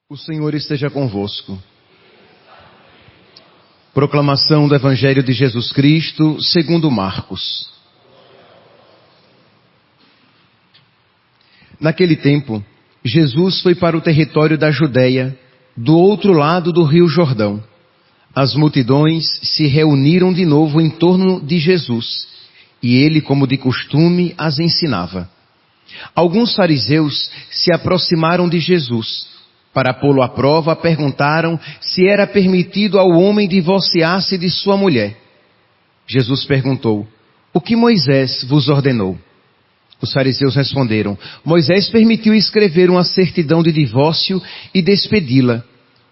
O Senhor esteja convosco. Proclamação do Evangelho de Jesus Cristo, segundo Marcos. Naquele tempo, Jesus foi para o território da Judéia, do outro lado do rio Jordão. As multidões se reuniram de novo em torno de Jesus, e ele, como de costume, as ensinava. Alguns fariseus se aproximaram de Jesus. Para pô-lo à prova, perguntaram se era permitido ao homem divorciar-se de sua mulher. Jesus perguntou: "O que Moisés vos ordenou?" Os fariseus responderam: "Moisés permitiu escrever uma certidão de divórcio e despedi-la."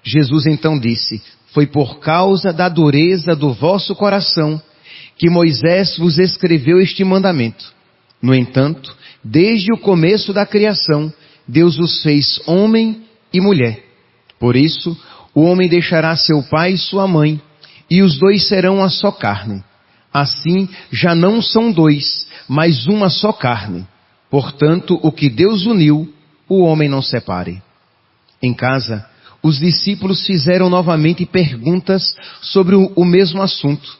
Jesus então disse: "Foi por causa da dureza do vosso coração que Moisés vos escreveu este mandamento. No entanto, desde o começo da criação, Deus os fez homem e mulher. Por isso, o homem deixará seu pai e sua mãe, e os dois serão uma só carne. Assim, já não são dois, mas uma só carne. Portanto, o que Deus uniu, o homem não separe." Em casa, os discípulos fizeram novamente perguntas sobre o mesmo assunto.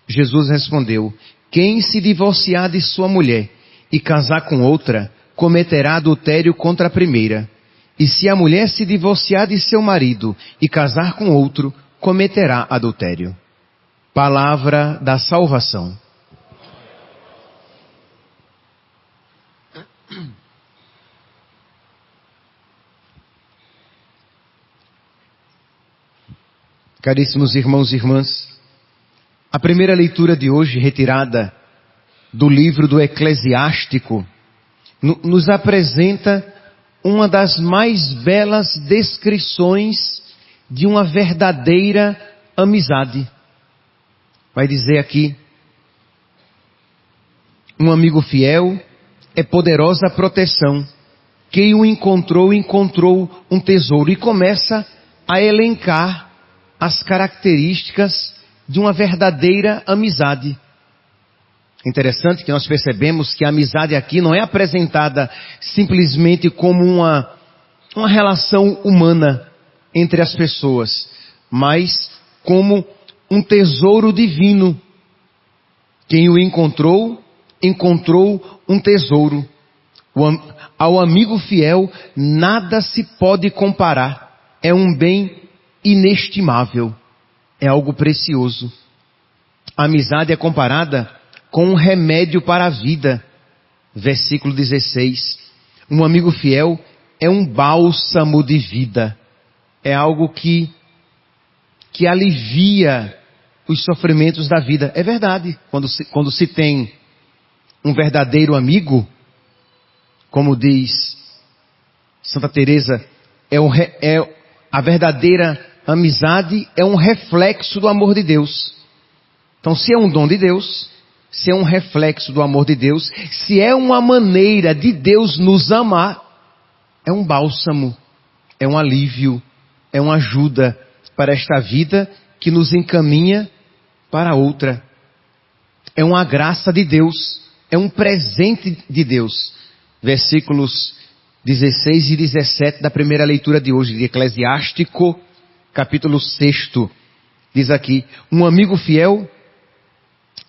Jesus respondeu: "Quem se divorciar de sua mulher e casar com outra, cometerá adultério contra a primeira. E se a mulher se divorciar de seu marido e casar com outro, cometerá adultério." Palavra da salvação. Caríssimos irmãos e irmãs, a primeira leitura de hoje, retirada do livro do Eclesiástico, nos apresenta uma das mais belas descrições de uma verdadeira amizade. Vai dizer aqui: "Um amigo fiel é poderosa proteção. Quem o encontrou, encontrou um tesouro." E começa a elencar as características de uma verdadeira amizade. Interessante que nós percebemos que a amizade aqui não é apresentada simplesmente como uma relação humana entre as pessoas, mas como um tesouro divino. Quem o encontrou, encontrou um tesouro. Ao amigo fiel, nada se pode comparar. É um bem inestimável. É algo precioso. A amizade é comparada com um remédio para a vida. Versículo 16. Um amigo fiel é um bálsamo de vida. É algo que alivia os sofrimentos da vida. É verdade. Quando se tem um verdadeiro amigo, como diz Santa Teresa, a verdadeira amizade é um reflexo do amor de Deus. Então, se é um dom de Deus, se é um reflexo do amor de Deus, se é uma maneira de Deus nos amar, é um bálsamo, é um alívio, é uma ajuda para esta vida que nos encaminha para outra. É uma graça de Deus, é um presente de Deus. Versículos 16 e 17 da primeira leitura de hoje, de Eclesiástico, capítulo 6, diz aqui: "Um amigo fiel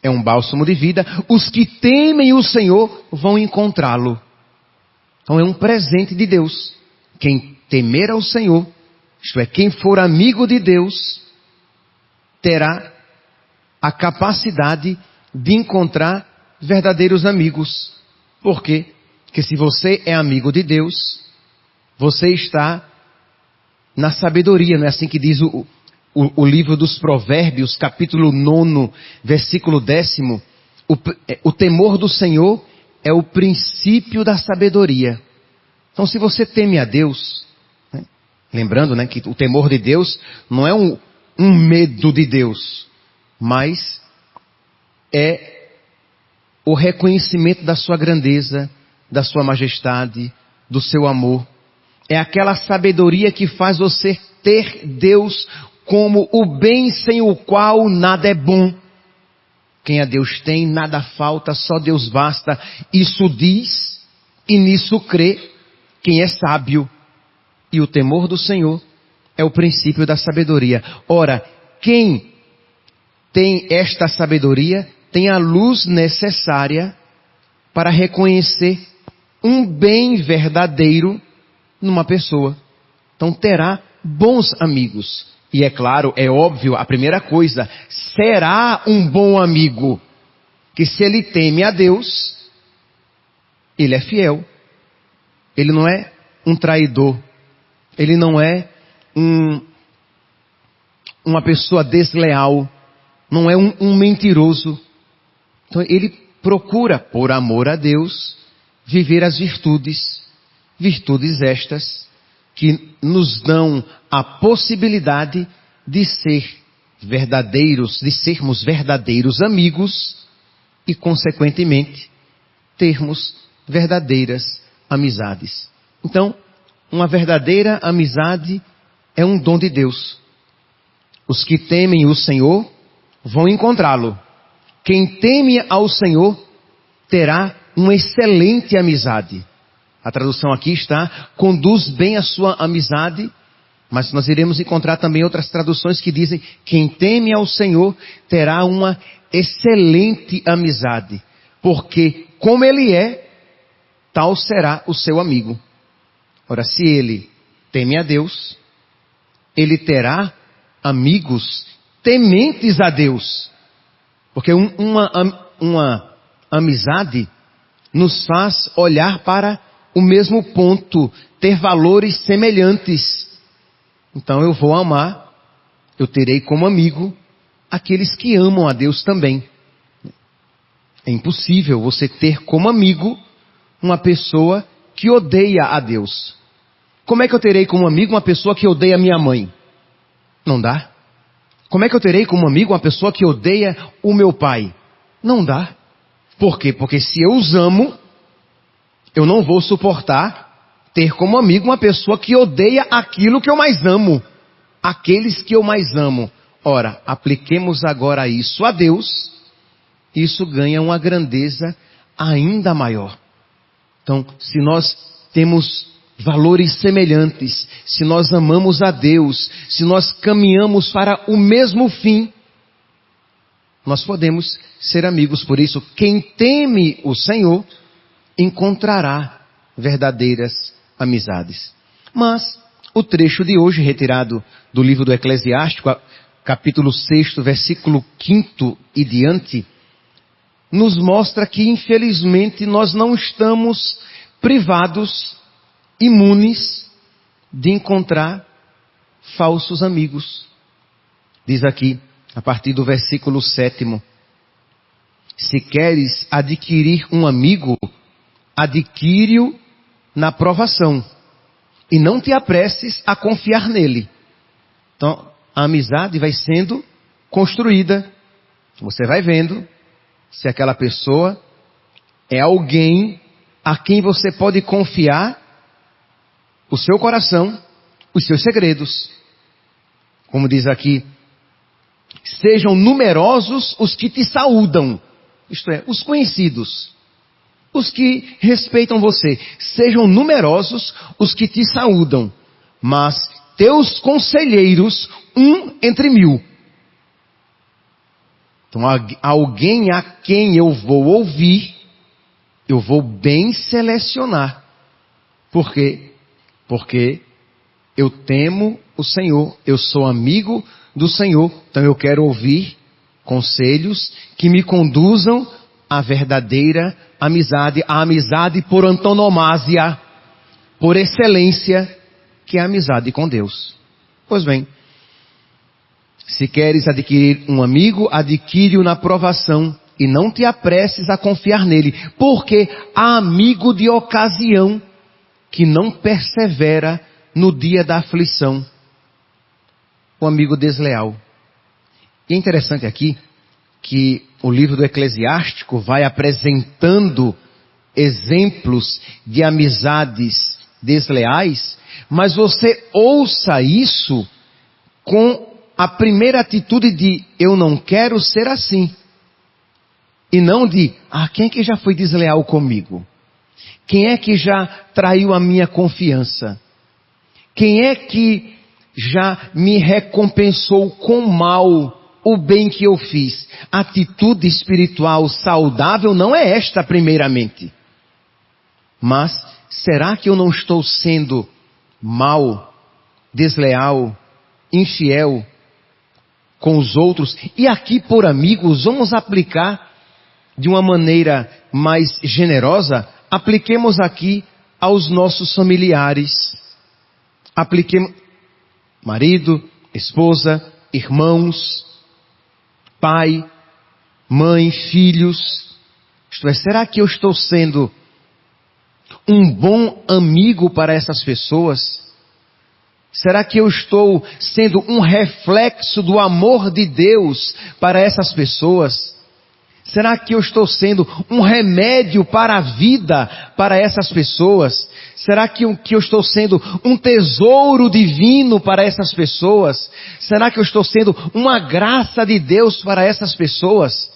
é um bálsamo de vida, os que temem o Senhor vão encontrá-lo." Então é um presente de Deus. Quem temer ao Senhor, isto é, quem for amigo de Deus, terá a capacidade de encontrar verdadeiros amigos. Por quê? Porque se você é amigo de Deus, você está na sabedoria, não é assim que diz o livro dos Provérbios, capítulo 9, versículo 10, o temor do Senhor é o princípio da sabedoria. Então, se você teme a Deus, né, lembrando, né, que o temor de Deus não é um medo de Deus, mas é o reconhecimento da sua grandeza, da sua majestade, do seu amor. É aquela sabedoria que faz você ter Deus como o bem sem o qual nada é bom. Quem a Deus tem, nada falta, só Deus basta. Isso diz e nisso crê quem é sábio. E o temor do Senhor é o princípio da sabedoria. Ora, quem tem esta sabedoria tem a luz necessária para reconhecer um bem verdadeiro numa pessoa. Então terá bons amigos. E é claro, é óbvio, a primeira coisa, será um bom amigo. Que se ele teme a Deus, ele é fiel. Ele não é um traidor. Ele não é uma pessoa desleal. Não é um mentiroso. Então ele procura, por amor a Deus, viver as virtudes. Virtudes estas que nos dão a possibilidade de sermos verdadeiros amigos e, consequentemente, termos verdadeiras amizades. Então, uma verdadeira amizade é um dom de Deus. Os que temem o Senhor vão encontrá-lo. Quem teme ao Senhor terá uma excelente amizade. A tradução aqui está, conduz bem a sua amizade, mas nós iremos encontrar também outras traduções que dizem, quem teme ao Senhor terá uma excelente amizade, porque como ele é, tal será o seu amigo. Ora, se ele teme a Deus, ele terá amigos tementes a Deus, porque uma amizade nos faz olhar para o mesmo ponto, ter valores semelhantes. Então eu vou amar, eu terei como amigo aqueles que amam a Deus também. É impossível você ter como amigo uma pessoa que odeia a Deus. Como é que eu terei como amigo uma pessoa que odeia minha mãe? Não dá. Como é que eu terei como amigo uma pessoa que odeia o meu pai? Não dá. Por quê? Porque se eu os amo, eu não vou suportar ter como amigo uma pessoa que odeia aquilo que eu mais amo. Aqueles que eu mais amo. Ora, apliquemos agora isso a Deus. Isso ganha uma grandeza ainda maior. Então, se nós temos valores semelhantes, se nós amamos a Deus, se nós caminhamos para o mesmo fim, nós podemos ser amigos. Por isso, quem teme o Senhor encontrará verdadeiras amizades. Mas o trecho de hoje, retirado do livro do Eclesiástico, capítulo 6, versículo 5 e diante, nos mostra que infelizmente nós não estamos privados, imunes de encontrar falsos amigos. Diz aqui, a partir do versículo 7, se queres adquirir um amigo, adquire-o na provação, e não te apresses a confiar nele. Então, a amizade vai sendo construída. Você vai vendo se aquela pessoa é alguém a quem você pode confiar o seu coração, os seus segredos. Como diz aqui, sejam numerosos os que te saúdam, isto é, os conhecidos. Os que respeitam você, sejam numerosos os que te saúdam, mas teus conselheiros, um entre 1000. Então, alguém a quem eu vou ouvir, eu vou bem selecionar. Por quê? Porque eu temo o Senhor, eu sou amigo do Senhor, então eu quero ouvir conselhos que me conduzam à verdadeira amizade, a amizade por antonomasia, por excelência, que é a amizade com Deus. Pois bem, se queres adquirir um amigo, adquire-o na provação, e não te apresses a confiar nele, porque há amigo de ocasião que não persevera no dia da aflição. O amigo desleal. E é interessante aqui que o livro do Eclesiástico vai apresentando exemplos de amizades desleais, mas você ouça isso com a primeira atitude de eu não quero ser assim. E não de, quem é que já foi desleal comigo? Quem é que já traiu a minha confiança? Quem é que já me recompensou com mal o bem que eu fiz. Atitude espiritual saudável não é esta primeiramente. Mas será que eu não estou sendo mal, desleal, infiel com os outros? E aqui por amigos, vamos aplicar de uma maneira mais generosa, apliquemos aqui aos nossos familiares. Apliquemos marido, esposa, irmãos, pai, mãe, filhos. Isto é, será que eu estou sendo um bom amigo para essas pessoas? Será que eu estou sendo um reflexo do amor de Deus para essas pessoas? Será que eu estou sendo um remédio para a vida para essas pessoas? Será que eu estou sendo um tesouro divino para essas pessoas? Será que eu estou sendo uma graça de Deus para essas pessoas?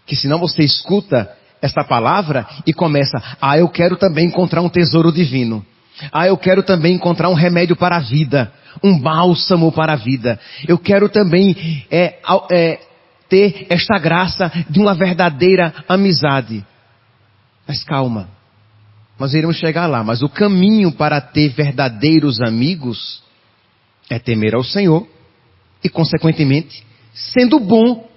Que senão você escuta esta palavra e começa, eu quero também encontrar um tesouro divino. Eu quero também encontrar um remédio para a vida, um bálsamo para a vida. Eu quero também ter esta graça de uma verdadeira amizade. Mas calma, nós iremos chegar lá. Mas o caminho para ter verdadeiros amigos é temer ao Senhor e, consequentemente, sendo bom,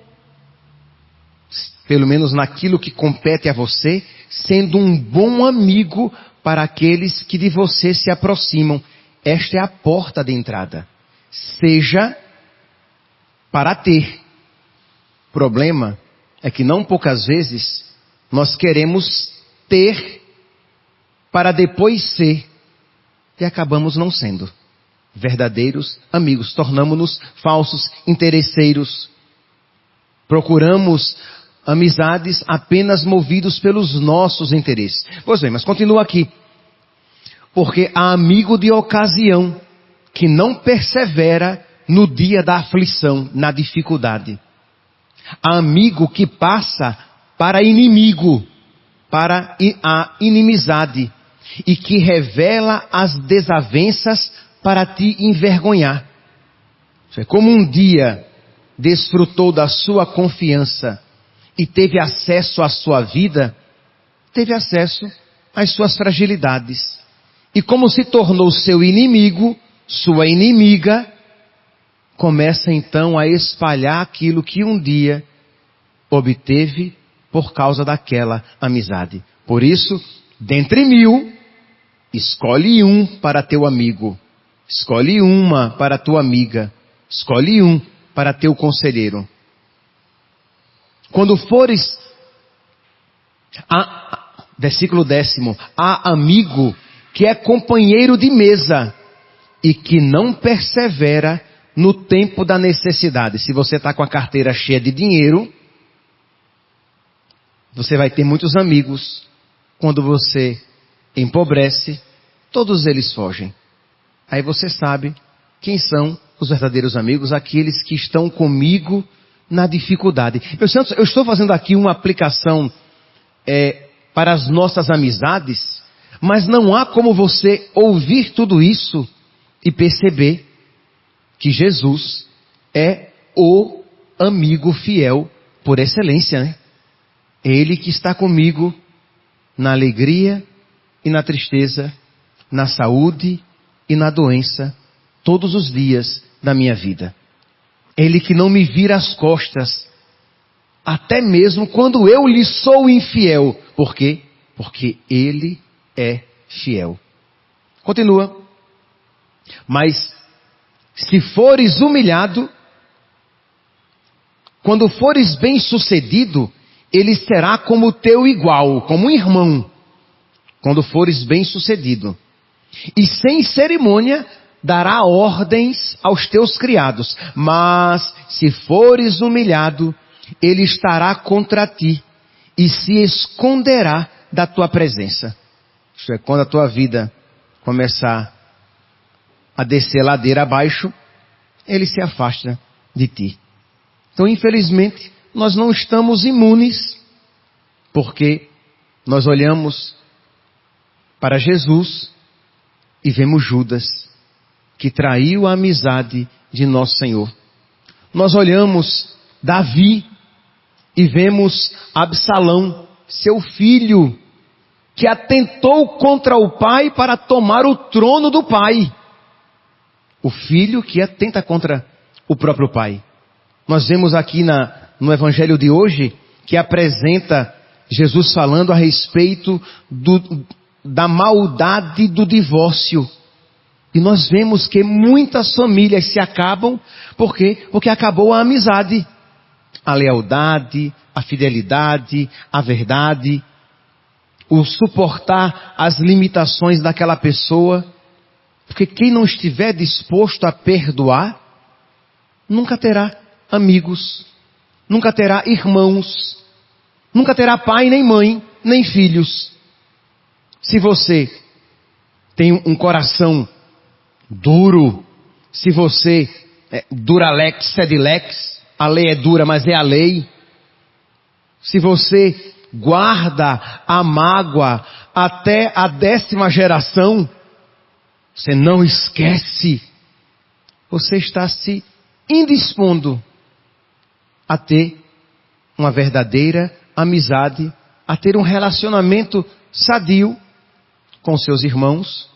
pelo menos naquilo que compete a você, sendo um bom amigo para aqueles que de você se aproximam. Esta é a porta de entrada. Seja para ter. O problema é que não poucas vezes nós queremos ter para depois ser e acabamos não sendo verdadeiros amigos. Tornamo-nos falsos interesseiros. Procuramos amizades apenas movidos pelos nossos interesses. Pois bem, mas continua aqui. Porque há amigo de ocasião que não persevera no dia da aflição, na dificuldade. Há amigo que passa para inimigo, para a inimizade, e que revela as desavenças para te envergonhar. Como um dia desfrutou da sua confiança e teve acesso à sua vida, teve acesso às suas fragilidades. E como se tornou seu inimigo, sua inimiga, começa então a espalhar aquilo que um dia obteve por causa daquela amizade. Por isso, dentre 1000, escolhe um para teu amigo, escolhe uma para tua amiga, escolhe um para teu conselheiro. Quando fores, versículo 10, há amigo que é companheiro de mesa e que não persevera no tempo da necessidade. Se você está com a carteira cheia de dinheiro, você vai ter muitos amigos. Quando você empobrece, todos eles fogem. Aí você sabe quem são os verdadeiros amigos, aqueles que estão comigo na dificuldade. Meus santos, eu estou fazendo aqui uma aplicação para as nossas amizades, mas não há como você ouvir tudo isso e perceber que Jesus é o amigo fiel por excelência, né? Ele que está comigo na alegria e na tristeza, na saúde e na doença, todos os dias da minha vida. Ele que não me vira as costas, até mesmo quando eu lhe sou infiel. Por quê? Porque Ele é fiel. Continua. Mas, se fores humilhado, quando fores bem-sucedido, ele será como teu igual, como um irmão. Quando fores bem-sucedido. E sem cerimônia, dará ordens aos teus criados. Mas, se fores humilhado, ele estará contra ti e se esconderá da tua presença. Isto é, quando a tua vida começar a descer ladeira abaixo, ele se afasta de ti. Então, infelizmente, nós não estamos imunes, porque nós olhamos para Jesus e vemos Judas. que traiu a amizade de nosso Senhor. Nós olhamos Davi e vemos Absalão, seu filho, que atentou contra o pai para tomar o trono do pai. O filho que atenta contra o próprio pai. Nós vemos aqui no evangelho de hoje, que apresenta Jesus falando a respeito da maldade do divórcio. E nós vemos que muitas famílias se acabam, por quê? Porque acabou a amizade, a lealdade, a fidelidade, a verdade, o suportar as limitações daquela pessoa. Porque quem não estiver disposto a perdoar, nunca terá amigos, nunca terá irmãos, nunca terá pai, nem mãe, nem filhos. Se você tem um coração duro, se você é duralex, sedilex, a lei é dura, mas é a lei. Se você guarda a mágoa até a 10ª geração, você não esquece, você está se indispondo a ter uma verdadeira amizade, a ter um relacionamento sadio com seus irmãos,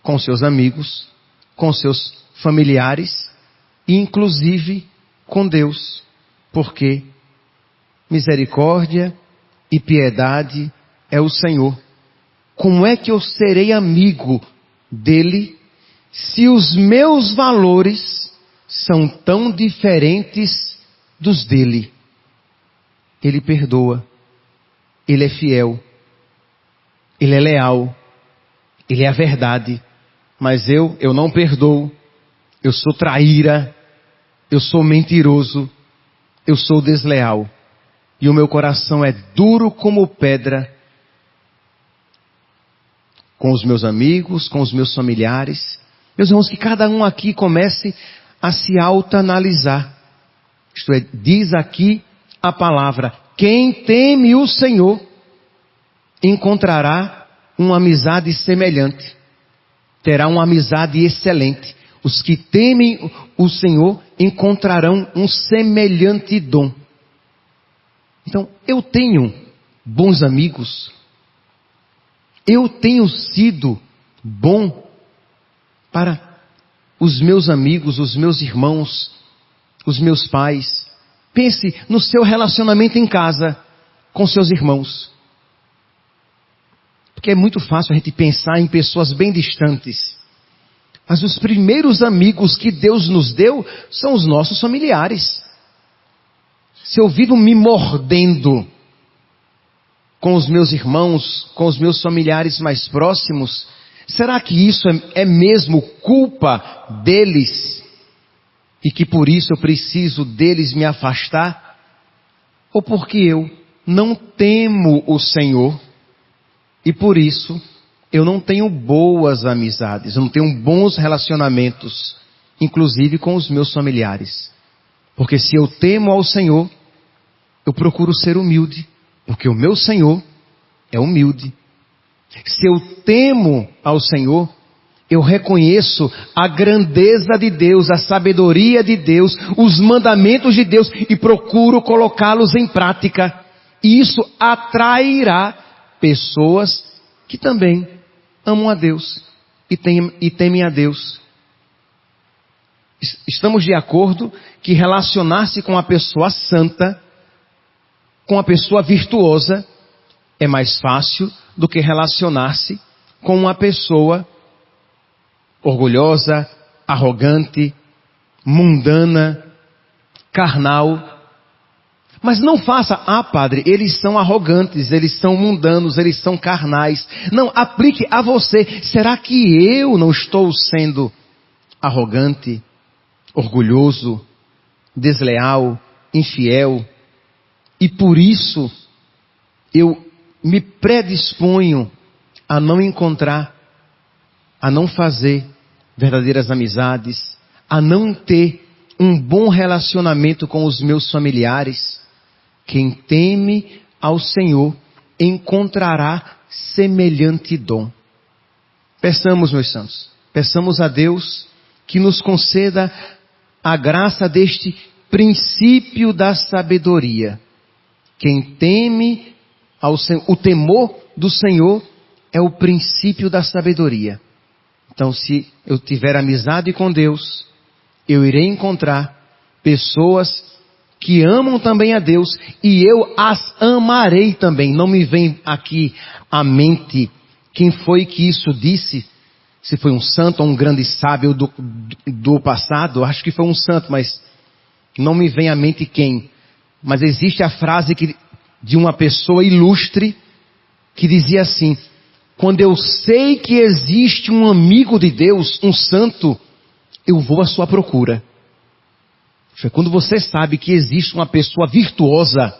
com seus amigos, com seus familiares e inclusive com Deus, porque misericórdia e piedade é o Senhor. Como é que eu serei amigo dele se os meus valores são tão diferentes dos dele? Ele perdoa, ele é fiel, ele é leal, ele é a verdade, mas eu não perdoo, eu sou traíra, eu sou mentiroso, eu sou desleal, e o meu coração é duro como pedra com os meus amigos, com os meus familiares. Meus irmãos, que cada um aqui comece a se autoanalisar. Isto é, diz aqui a palavra: quem teme o Senhor encontrará uma amizade semelhante, terá uma amizade excelente. Os que temem o Senhor encontrarão um semelhante dom. Então, eu tenho bons amigos, eu tenho sido bom para os meus amigos, os meus irmãos, os meus pais. Pense no seu relacionamento em casa com seus irmãos. Porque é muito fácil a gente pensar em pessoas bem distantes. Mas os primeiros amigos que Deus nos deu são os nossos familiares. Se eu vivo me mordendo com os meus irmãos, com os meus familiares mais próximos, será que isso é mesmo culpa deles? E que por isso eu preciso deles me afastar? Ou porque eu não temo o Senhor e por isso eu não tenho boas amizades, eu não tenho bons relacionamentos, inclusive com os meus familiares? Porque se eu temo ao Senhor, eu procuro ser humilde, porque o meu Senhor é humilde. Se eu temo ao Senhor, eu reconheço a grandeza de Deus, a sabedoria de Deus, os mandamentos de Deus e procuro colocá-los em prática. E isso atrairá pessoas que também amam a Deus e temem a Deus. Estamos de acordo que relacionar-se com a pessoa santa, com a pessoa virtuosa, é mais fácil do que relacionar-se com uma pessoa orgulhosa, arrogante, mundana, carnal. Mas não faça, padre, eles são arrogantes, eles são mundanos, eles são carnais. Não, aplique a você. Será que eu não estou sendo arrogante, orgulhoso, desleal, infiel? E por isso eu me predisponho a não encontrar, a não fazer verdadeiras amizades, a não ter um bom relacionamento com os meus familiares. Quem teme ao Senhor encontrará semelhante dom. Peçamos, meus santos, peçamos a Deus que nos conceda a graça deste princípio da sabedoria. Quem teme ao Senhor, o temor do Senhor é o princípio da sabedoria. Então, se eu tiver amizade com Deus, eu irei encontrar pessoas que amam também a Deus e eu as amarei também. Não me vem aqui à mente quem foi que isso disse, se foi um santo ou um grande sábio do passado. Acho que foi um santo, mas não me vem à mente quem. Mas existe a frase de uma pessoa ilustre que dizia assim: quando eu sei que existe um amigo de Deus, um santo, eu vou à sua procura. Quando você sabe que existe uma pessoa virtuosa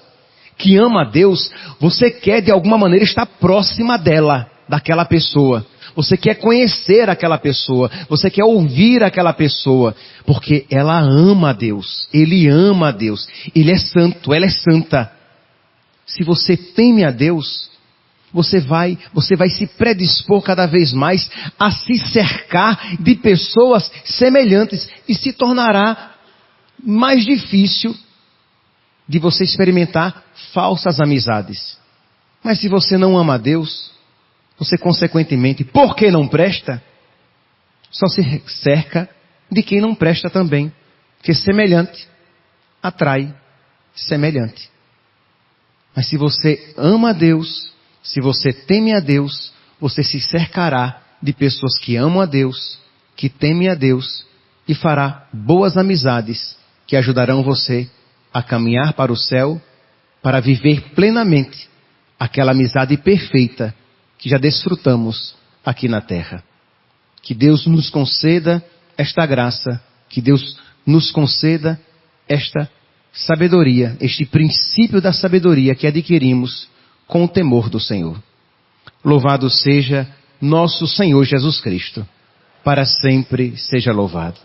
que ama a Deus, você quer de alguma maneira estar próxima dela, daquela pessoa. Você quer conhecer aquela pessoa, você quer ouvir aquela pessoa, porque ela ama a Deus, ele ama a Deus, ele é santo, ela é santa. Se você teme a Deus, você vai se predispor cada vez mais a se cercar de pessoas semelhantes e se tornará mais difícil de você experimentar falsas amizades. Mas se você não ama a Deus, você consequentemente, porque não presta, só se cerca de quem não presta também. Porque semelhante atrai semelhante. Mas se você ama a Deus, se você teme a Deus, você se cercará de pessoas que amam a Deus, que temem a Deus e fará boas amizades que ajudarão você a caminhar para o céu, para viver plenamente aquela amizade perfeita que já desfrutamos aqui na terra. Que Deus nos conceda esta graça, que Deus nos conceda esta sabedoria, este princípio da sabedoria que adquirimos com o temor do Senhor. Louvado seja nosso Senhor Jesus Cristo, para sempre seja louvado.